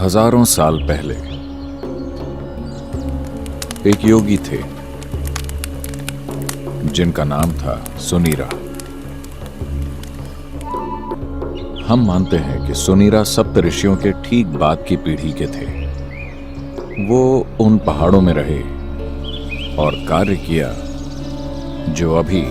हजारों साल पहले एक योगी थे जिनका नाम था सुनीरा। हम मानते हैं कि सुनीरा सप्त ऋषियों के ठीक बाद की पीढ़ी के थे। वो उन पहाड़ों में रहे और कार्य किया जो अभी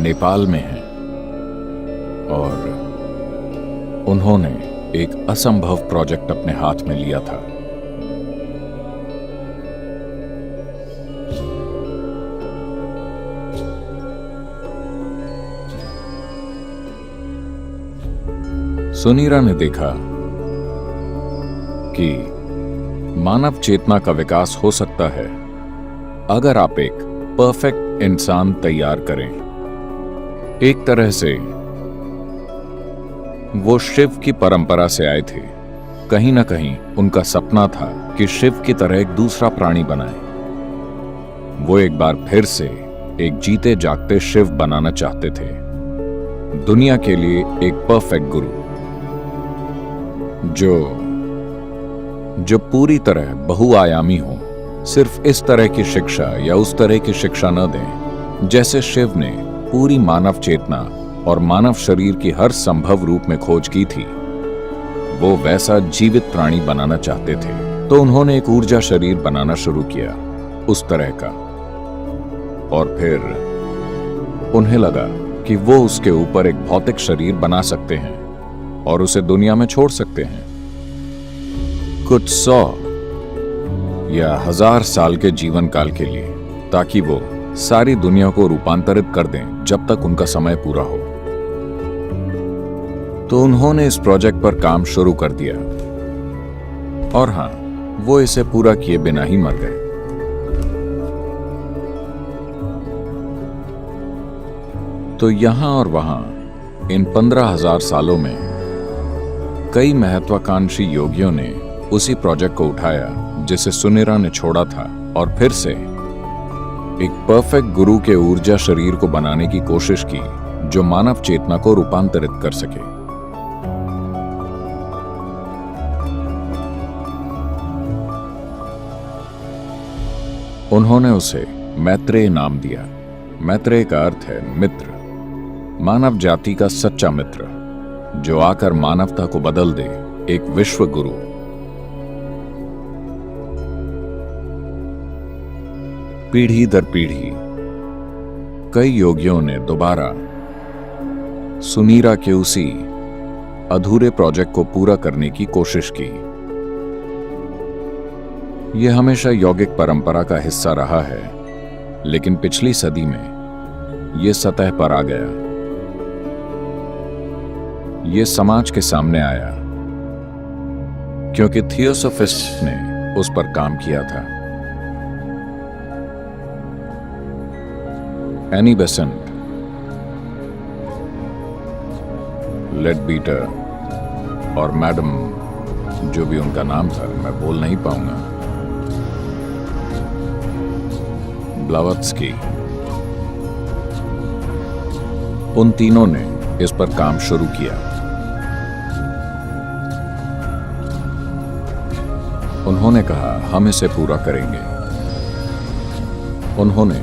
नेपाल में है, और उन्होंने एक असंभव प्रोजेक्ट अपने हाथ में लिया था। सुनीरा ने देखा कि मानव चेतना का विकास हो सकता है अगर आप एक परफेक्ट इंसान तैयार करें। एक तरह से वो शिव की परंपरा से आए थे। कहीं ना कहीं उनका सपना था कि शिव की तरह एक दूसरा प्राणी बनाए। वो एक बार फिर से एक जीते जागते शिव बनाना चाहते थे, दुनिया के लिए एक परफेक्ट गुरु जो पूरी तरह बहुआयामी हो। सिर्फ इस तरह की शिक्षा या उस तरह की शिक्षा न दें जैसे शिव ने पूरी मानव चेतना और मानव शरीर की हर संभव रूप में खोज की थी। वो वैसा जीवित प्राणी बनाना चाहते थे, तो उन्होंने एक ऊर्जा शरीर बनाना शुरू किया उस तरह का। और फिर उन्हें लगा कि वो उसके ऊपर एक भौतिक शरीर बना सकते हैं और उसे दुनिया में छोड़ सकते हैं कुछ 100 या 1000 साल के जीवन काल के लिए, ताकि वो सारी दुनिया को रूपांतरित कर दें जब तक उनका समय पूरा हो। तो उन्होंने इस प्रोजेक्ट पर काम शुरू कर दिया, और हां, वो इसे पूरा किए बिना ही मर गए। तो यहां और वहां इन 15,000 सालों में कई महत्वाकांक्षी योगियों ने उसी प्रोजेक्ट को उठाया जिसे सुनीरा ने छोड़ा था, और फिर से एक परफेक्ट गुरु के ऊर्जा शरीर को बनाने की कोशिश की जो मानव चेतना को रूपांतरित कर सके। उन्होंने उसे मैत्रेय नाम दिया। मैत्रेय का अर्थ है मित्र, मानव जाति का सच्चा मित्र जो आकर मानवता को बदल दे, एक विश्व गुरु। पीढ़ी दर पीढ़ी कई योगियों ने दोबारा सुनीरा के उसी अधूरे प्रोजेक्ट को पूरा करने की कोशिश की। यह हमेशा यौगिक परंपरा का हिस्सा रहा है, लेकिन पिछली सदी में यह सतह पर आ गया। यह समाज के सामने आया क्योंकि थियोसॉफिस्ट ने उस पर काम किया था। एनी बेसेंट, लेडबीटर और मैडम, जो भी उनका नाम था, मैं बोल नहीं पाऊंगा, ब्लावत्स्की, उन तीनों ने इस पर काम शुरू किया। उन्होंने कहा, हम इसे पूरा करेंगे। उन्होंने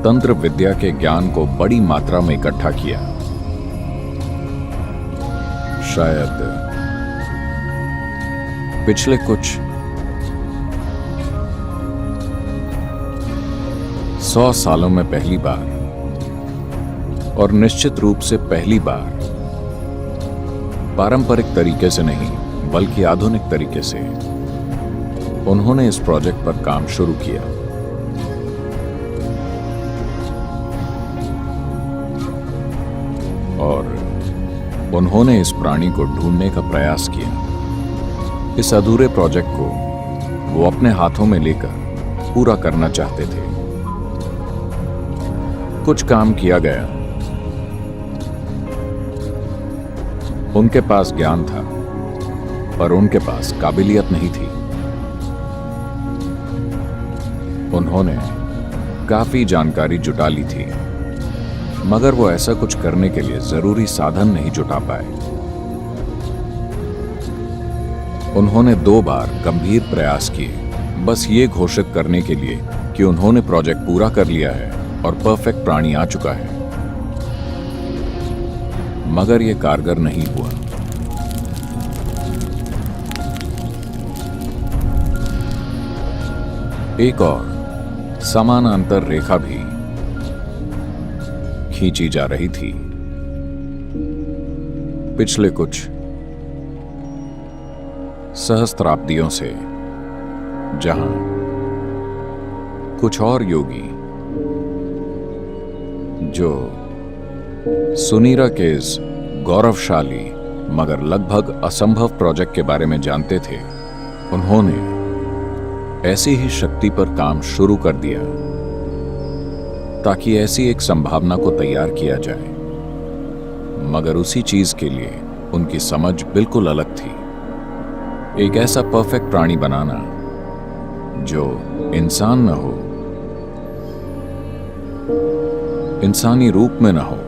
तंत्र विद्या के ज्ञान को बड़ी मात्रा में इकट्ठा किया। शायद पिछले कुछ 100 सालों में पहली बार, और निश्चित रूप से पहली बार, पारंपरिक तरीके से नहीं बल्कि आधुनिक तरीके से उन्होंने इस प्रोजेक्ट पर काम शुरू किया। और उन्होंने इस प्राणी को ढूंढने का प्रयास किया। इस अधूरे प्रोजेक्ट को वो अपने हाथों में लेकर पूरा करना चाहते थे। कुछ काम किया गया। उनके पास ज्ञान था, पर उनके पास काबिलियत नहीं थी। उन्होंने काफी जानकारी जुटा ली थी, मगर वो ऐसा कुछ करने के लिए जरूरी साधन नहीं जुटा पाए। उन्होंने 2 बार गंभीर प्रयास किए, बस ये घोषित करने के लिए कि उन्होंने प्रोजेक्ट पूरा कर लिया है और परफेक्ट प्राणी आ चुका है, मगर यह कारगर नहीं हुआ। एक और समानांतर रेखा भी खींची जा रही थी। पिछले कुछ सहस्त्राब्दियों से, जहां कुछ और योगी जो सुनीरा के इस गौरवशाली मगर लगभग असंभव प्रोजेक्ट के बारे में जानते थे, उन्होंने ऐसी ही शक्ति पर काम शुरू कर दिया ताकि ऐसी एक संभावना को तैयार किया जाए, मगर उसी चीज के लिए उनकी समझ बिल्कुल अलग थी। एक ऐसा परफेक्ट प्राणी बनाना जो इंसान न हो, इंसानी रूप में न हो,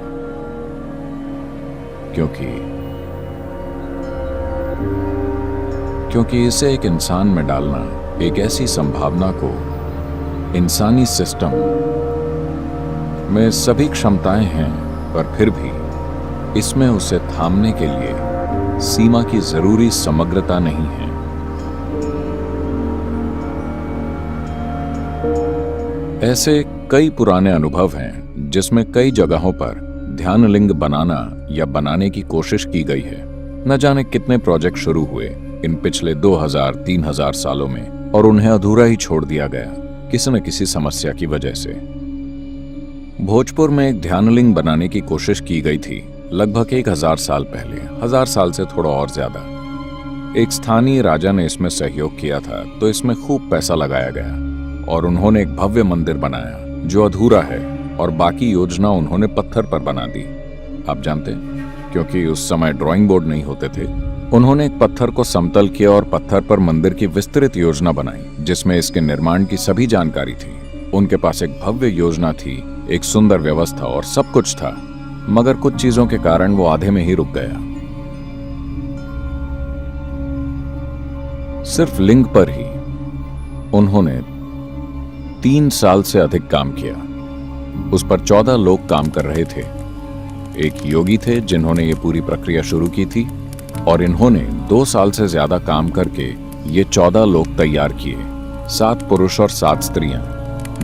क्योंकि इसे एक इंसान में डालना एक ऐसी संभावना को इंसानी सिस्टम में सभी क्षमताएं हैं, पर फिर भी इसमें उसे थामने के लिए सीमा की जरूरी समग्रता नहीं है। ऐसे कई पुराने अनुभव हैं जिसमें कई जगहों पर ध्यान लिंग बनाना या बनाने की कोशिश की गई है। न जाने कितने प्रोजेक्ट शुरू हुए इन पिछले 2000-3000 सालों में, और उन्हें अधूरा ही छोड़ दिया गया किसी न किसी समस्या की वजह से। भोजपुर में एक ध्यानलिंग बनाने की कोशिश की गई थी लगभग 1000 साल पहले, 1000 साल से थोड़ा और ज्यादा। एक स्थानीय राजा ने इसमें सहयोग किया था, तो इसमें खूब पैसा लगाया गया और उन्होंने एक भव्य मंदिर बनाया जो अधूरा है, और बाकी योजना उन्होंने पत्थर पर बना दी। आप जानते, क्योंकि उस समय ड्राइंग बोर्ड नहीं होते थे, उन्होंने एक पत्थर को समतल किया और पत्थर पर मंदिर की विस्तृत योजना बनाई जिसमें इसके निर्माण की सभी जानकारी थी। उनके पास एक भव्य योजना थी, एक सुंदर व्यवस्था और सब कुछ था, मगर कुछ चीजों के कारण वो आधे में ही रुक गया। सिर्फ लिंग पर ही उन्होंने 3 साल से अधिक काम किया। उस पर 14 लोग काम कर रहे थे। एक योगी थे जिन्होंने ये पूरी प्रक्रिया शुरू की थी, और इन्होंने 2 साल से ज्यादा काम करके ये 14 लोग तैयार किए, 7 पुरुष और 7 स्त्रियां,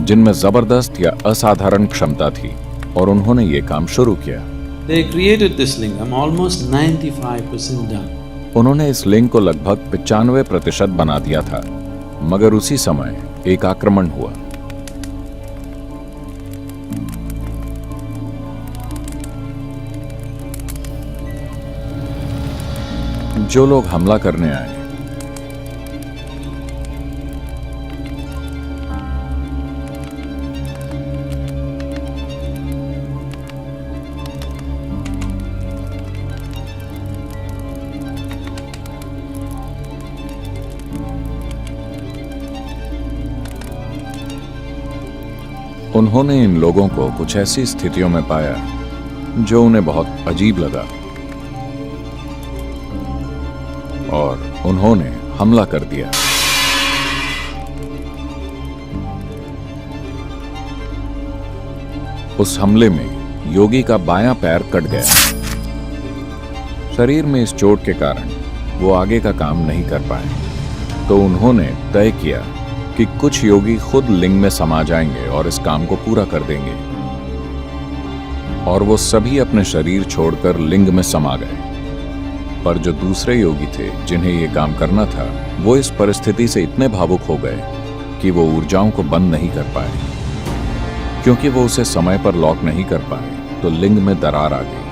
जिनमें जबरदस्त या असाधारण क्षमता थी, और उन्होंने ये काम शुरू किया। They created this lingam almost 95% done. उन्होंने इस लिंग को लगभग 95% बना दिया था, मगर उसी समय एक आक्रमण हुआ। जो लोग हमला करने आए उन्होंने इन लोगों को कुछ ऐसी स्थितियों में पाया जो उन्हें बहुत अजीब लगा, और उन्होंने हमला कर दिया। उस हमले में योगी का बायां पैर कट गया। शरीर में इस चोट के कारण वो आगे का काम नहीं कर पाए, तो उन्होंने तय किया कि कुछ योगी खुद लिंग में समा जाएंगे और इस काम को पूरा कर देंगे, और वो सभी अपने शरीर छोड़कर लिंग में समा गए। पर जो दूसरे योगी थे जिन्हें ये काम करना था, वो इस परिस्थिति से इतने भावुक हो गए कि वो ऊर्जाओं को बंद नहीं कर पाए। क्योंकि वो उसे समय पर लॉक नहीं कर पाए, तो लिंग में दरार आ गई।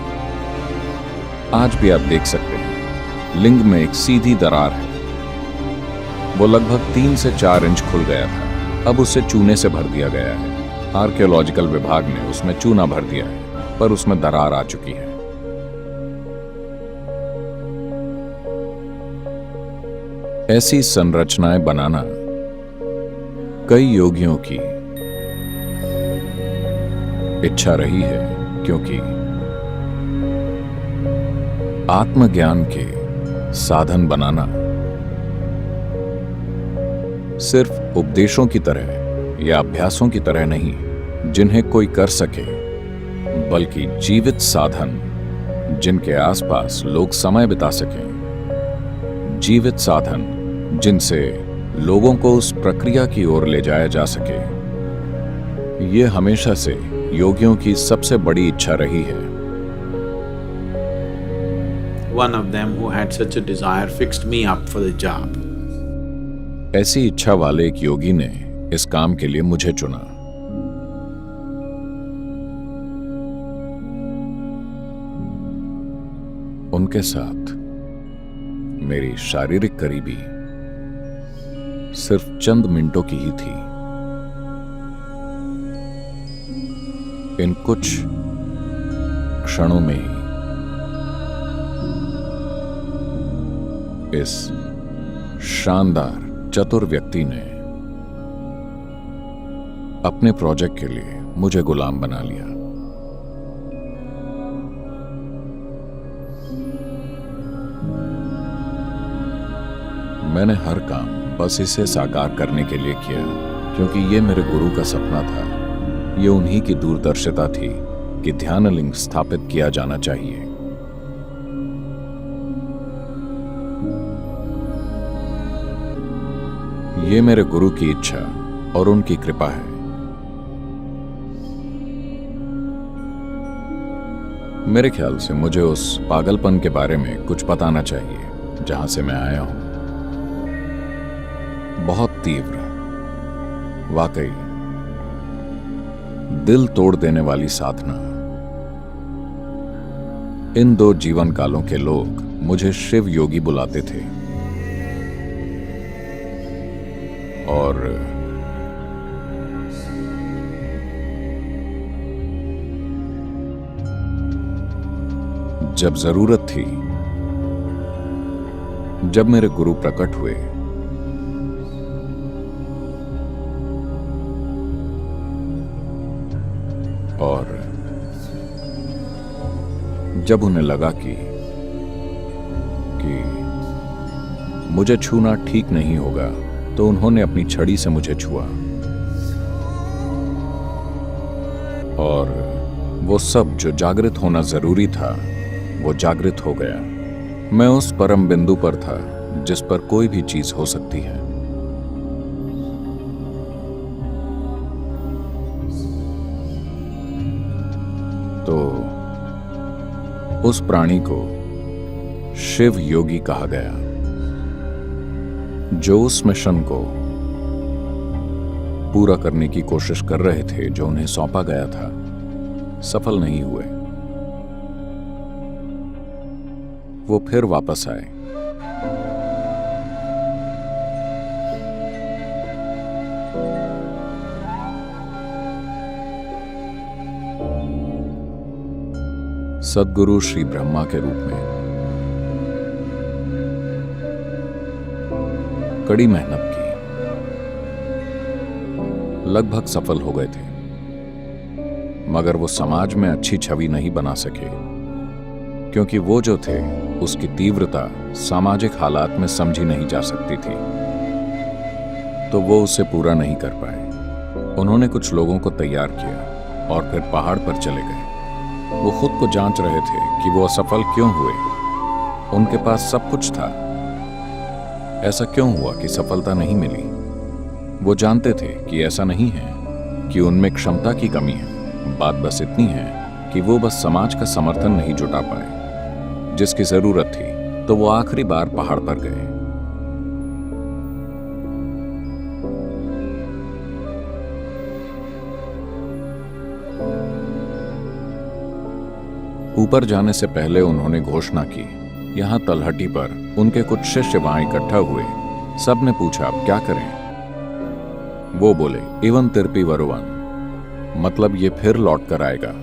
आज भी आप देख सकते हैं, लिंग में एक सीधी दरार है। वो लगभग 3 से 4 इंच खुल गया था। अब उसे चूने से भर दिया गया है। आर्कियोलॉजिकल विभाग ने उसमें चूना भर दिया है, पर उसमें दरार आ चुकी है। ऐसी संरचनाएं बनाना कई योगियों की इच्छा रही है, क्योंकि आत्मज्ञान के साधन बनाना सिर्फ उपदेशों की तरह या अभ्यासों की तरह नहीं जिन्हें कोई कर सके, बल्कि जीवित साधन जिनके आसपास लोग समय बिता सकें, जीवित साधन जिनसे लोगों को उस प्रक्रिया की ओर ले जाया जा सके। ये हमेशा से योगियों की सबसे बड़ी इच्छा रही है। One of them who had such a desire fixed me up for the job. ऐसी इच्छा वाले एक योगी ने इस काम के लिए मुझे चुना। उनके साथ मेरी शारीरिक करीबी सिर्फ चंद मिनटों की ही थी। इन कुछ क्षणों में ही इस शानदार चतुर व्यक्ति ने अपने प्रोजेक्ट के लिए मुझे गुलाम बना लिया। मैंने हर काम बस इसे साकार करने के लिए किया, क्योंकि ये मेरे गुरु का सपना था। ये उन्हीं की दूरदर्शिता थी कि ध्यानलिंग स्थापित किया जाना चाहिए। ये मेरे गुरु की इच्छा और उनकी कृपा है। मेरे ख्याल से मुझे उस पागलपन के बारे में कुछ बताना चाहिए जहां से मैं आया हूं। बहुत तीव्र, वाकई दिल तोड़ देने वाली साधना। इन 2 जीवन कालों के लोग मुझे शिव योगी बुलाते थे और जब जरूरत थी, जब मेरे गुरु प्रकट हुए, और जब उन्हें लगा कि मुझे छूना ठीक नहीं होगा, तो उन्होंने अपनी छड़ी से मुझे छुआ और वो सब जो जागृत होना जरूरी था वो जागृत हो गया। मैं उस परम बिंदु पर था जिस पर कोई भी चीज हो सकती है। तो उस प्राणी को शिव योगी कहा गया, जो उस मिशन को पूरा करने की कोशिश कर रहे थे जो उन्हें सौंपा गया था, सफल नहीं हुए। वो फिर वापस आए। सद्गुरु श्री ब्रह्मा के रूप में। कड़ी मेहनत की, लगभग सफल हो गए थे, मगर वो समाज में अच्छी छवि नहीं बना सके, क्योंकि वो जो थे उसकी तीव्रता सामाजिक हालात में समझी नहीं जा सकती थी, तो वो उसे पूरा नहीं कर पाए। उन्होंने कुछ लोगों को तैयार किया और फिर पहाड़ पर चले गए। वो खुद को जांच रहे थे कि वो असफल क्यों हुए। उनके पास सब कुछ था, ऐसा क्यों हुआ कि सफलता नहीं मिली? वो जानते थे कि ऐसा नहीं है कि उनमें क्षमता की कमी है, बात बस इतनी है कि वो बस समाज का समर्थन नहीं जुटा पाए जिसकी जरूरत थी। तो वो आखिरी बार पहाड़ पर गए। ऊपर जाने से पहले उन्होंने घोषणा की। यहां तलहटी पर उनके कुछ शिष्य वहां इकट्ठा हुए। सब ने पूछा, अब क्या करें? वो बोले, इवन तिरपी वरुवन, मतलब ये फिर लौट कर आएगा।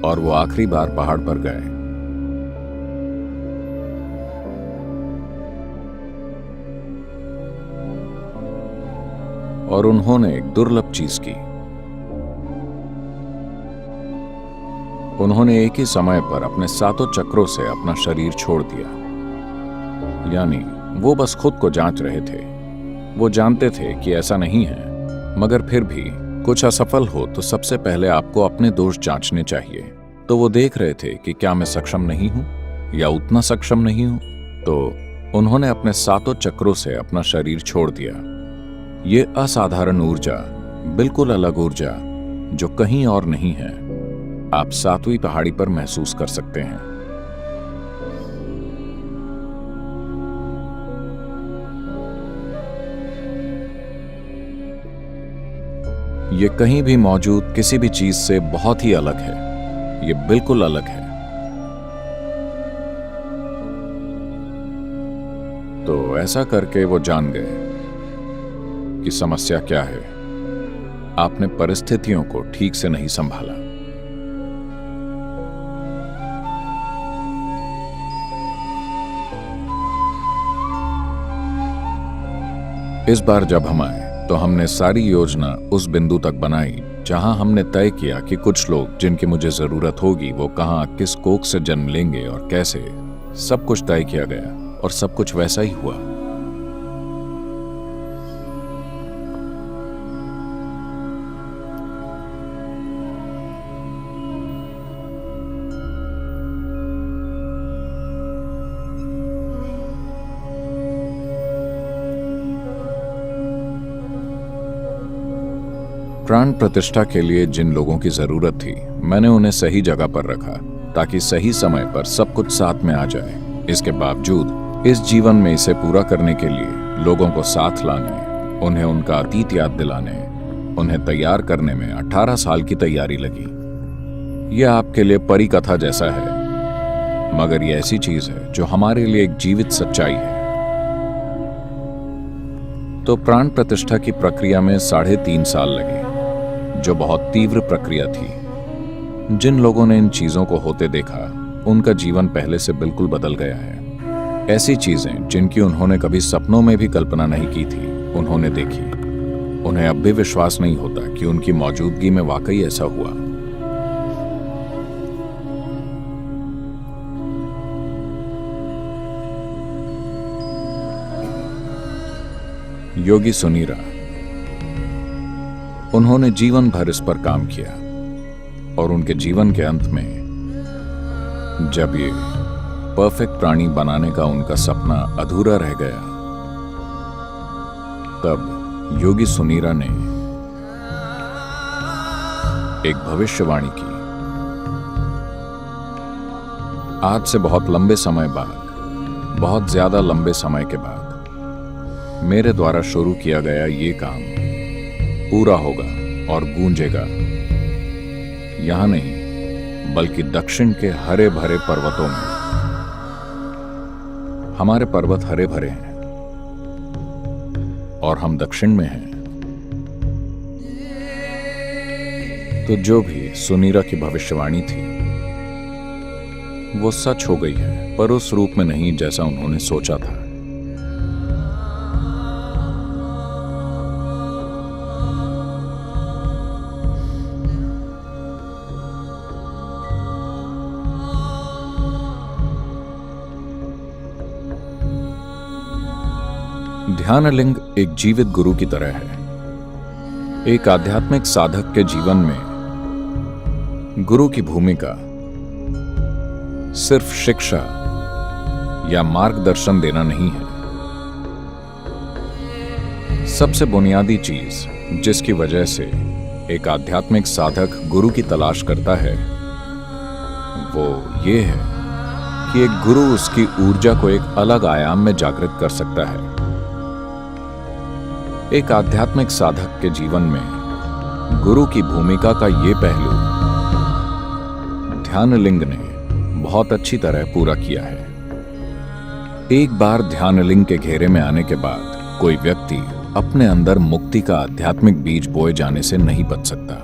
और वो आखिरी बार पहाड़ पर गए। और उन्होंने एक दुर्लभ चीज की। उन्होंने एक ही समय पर अपने 7 चक्रों से अपना शरीर छोड़ दिया। यानी वो बस खुद को जांच रहे थे वो जानते थे कि ऐसा नहीं है, मगर फिर भी कुछ असफल हो तो सबसे पहले आपको अपने दोष जांचने चाहिए। तो वो देख रहे थे कि क्या मैं सक्षम नहीं हूं या उतना सक्षम नहीं हूं, तो उन्होंने अपने 7 चक्रों से अपना शरीर छोड़ दिया। ये असाधारण ऊर्जा, बिल्कुल अलग ऊर्जा जो कहीं और नहीं है, आप 7वीं पहाड़ी पर महसूस कर सकते हैं। ये कहीं भी मौजूद किसी भी चीज से बहुत ही अलग है। ये बिल्कुल अलग है। तो ऐसा करके वो जान गए कि समस्या क्या है। आपने परिस्थितियों को ठीक से नहीं संभाला। इस बार जब हम आए तो हमने सारी योजना उस बिंदु तक बनाई जहां हमने तय किया कि कुछ लोग जिनकी मुझे जरूरत होगी वो कहां, किस कोख से जन्म लेंगे और कैसे। सब कुछ तय किया गया और सब कुछ वैसा ही हुआ। प्राण प्रतिष्ठा के लिए जिन लोगों की जरूरत थी, मैंने उन्हें सही जगह पर रखा ताकि सही समय पर सब कुछ साथ में आ जाए। इसके बावजूद इस जीवन में इसे पूरा करने के लिए लोगों को साथ लाने, उन्हें उनका अतीत याद दिलाने, उन्हें तैयार करने में 18 साल की तैयारी लगी। यह आपके लिए परी कथा जैसा है, मगर यह ऐसी चीज है जो हमारे लिए एक जीवित सच्चाई है। तो प्राण प्रतिष्ठा की प्रक्रिया में 3.5 साल लगे, जो बहुत तीव्र प्रक्रिया थी। जिन लोगों ने इन चीजों को होते देखा, उनका जीवन पहले से बिल्कुल बदल गया है। ऐसी चीजें जिनकी उन्होंने कभी सपनों में भी कल्पना नहीं की थी, उन्होंने देखी। उन्हें अब भी विश्वास नहीं होता कि उनकी मौजूदगी में वाकई ऐसा हुआ। योगी सुनीरा, उन्होंने जीवन भर इस पर काम किया और उनके जीवन के अंत में जब ये परफेक्ट प्राणी बनाने का उनका सपना अधूरा रह गया, तब योगी सुनीरा ने एक भविष्यवाणी की। आज से बहुत लंबे समय बाद, बहुत ज्यादा लंबे समय के बाद मेरे द्वारा शुरू किया गया ये काम पूरा होगा और गूंजेगा। यहां नहीं, बल्कि दक्षिण के हरे भरे पर्वतों में। हमारे पर्वत हरे भरे हैं और हम दक्षिण में हैं। तो जो भी सुनीरा की भविष्यवाणी थी वो सच हो गई है, पर उस रूप में नहीं जैसा उन्होंने सोचा था। ध्यानलिंग एक जीवित गुरु की तरह है। एक आध्यात्मिक साधक के जीवन में गुरु की भूमिका सिर्फ शिक्षा या मार्गदर्शन देना नहीं है। सबसे बुनियादी चीज जिसकी वजह से एक आध्यात्मिक साधक गुरु की तलाश करता है, वो ये है कि एक गुरु उसकी ऊर्जा को एक अलग आयाम में जागृत कर सकता है। एक आध्यात्मिक साधक के जीवन में गुरु की भूमिका का ये पहलू ध्यानलिंग ने बहुत अच्छी तरह पूरा किया है। एक बार ध्यानलिंग के घेरे में आने के बाद कोई व्यक्ति अपने अंदर मुक्ति का आध्यात्मिक बीज बोए जाने से नहीं बच सकता।